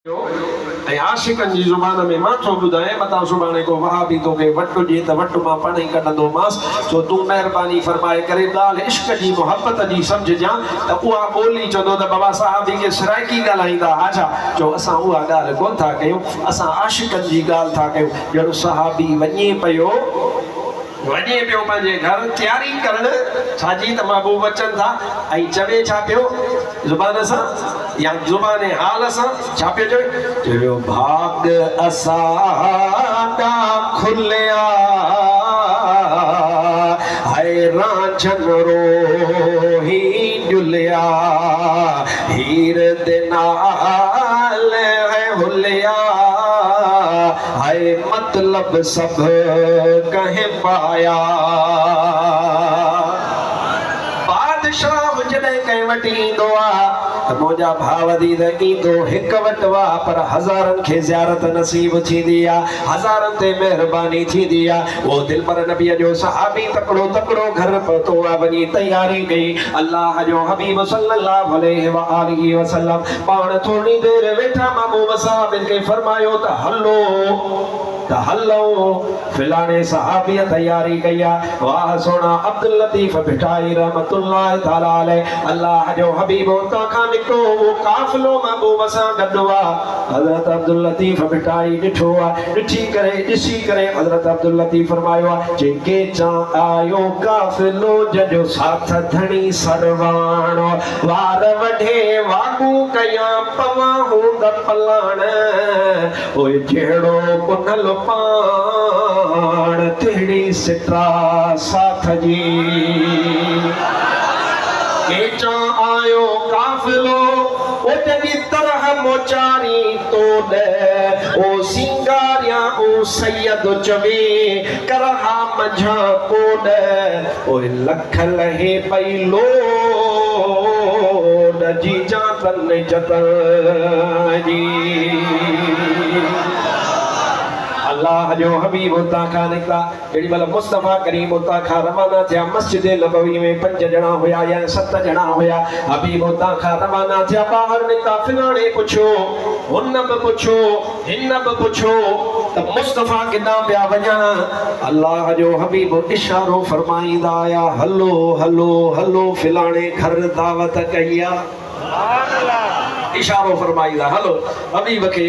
आशिकन जी जुबान में माथो बुधाए बता सुबाने को वहाबी तो के वट्टो जी त वट्टो मा पाणी कढंदो मास जो तू मेहरबानी फरमाए करे गाल इश्क जी मोहब्बत जी समझ जा त उहा बोली चंदो त बाबा साहबी के सरायकी गालाइंदा आजा जो असा उहा गाल कोन था कयो असा आशिकन जी गाल था कयो जड़ो साहबी वने पयो पंहिंजे घर तैयारी करण छाजी त महबूब अचनि था ऐं चवे छा पियो ज़ुबान सां या ज़ुबान हाल सां छा पियो चयो भाग असांजा खुलिया हाय रांझन रोही जुलिया हीर दे नाल है हुलिया हाय मतलब सब कहे पाया बादशाह जॾहिं कंहिं वटि ईंदो आहे मोजा भाव दी ईंदो हिक वटि वाह पर हज़ारनि खे ज़ियारत नसीब थींदी आहे हज़ारनि ते महिरबानी थींदी आहे वो दिल पर नबीअ जो सहाबी तकड़ो तकड़ो घर पहुतो आहे वञी तयारी कई अल्लाह जो हबीब सल्लल्लाहु अलैहि व आलिहि वसल्लम पाण थोड़ी देर वेठा महबूब साहब खे फरमायो त हलो फिलाने सहाबी तैयारी कई वाह सोना अब्दुल लतीफ भिटाई रहमतुल्लाह ताला अलैह अल्लाह जो हबीब उतां खां निकतो वो काफिलो महबूब सां गॾु हज़रत अब्दुल लतीफ भिटाई ॾिठो ॾिसी करे हज़रत अब्दुल लतीफ फरमायो जेके चा आयो काफिलो जजो साथ धणी सरवाणो वार वढे वागू कया पवा हूंद पलाण ओए जहिड़ो कुनल पाण तेड़ी सिट्रा साथ जी केचा आयो काफिलो ओ जगी तरह मोचारी तो दे ओ सिंगारिया ओ सैयद चवे करहा मझा को दे ओ लख लहे पैलो जी जातन जतन जी अल्लाह जो हबीब उतां खां निकता जेडी महिल मुस्तफा करीम उतां खां रवाना थिया मस्जिद नबवी में 5 ॼणा हुया या 7 ॼणा हुया हबीब उतां खां रवाना थिया ॿाहिरि निकता फिनाणे पुछो हुन बि पुछो हिन बि पुछो त मुस्तफा किथां पिया वञनि अल्लाह जो हबीब इशारो फरमाईंदा आया हलो हलो हलो फिलाणे घर दावत कई आहे इशारो फरमाईंदा हलो हबीब खे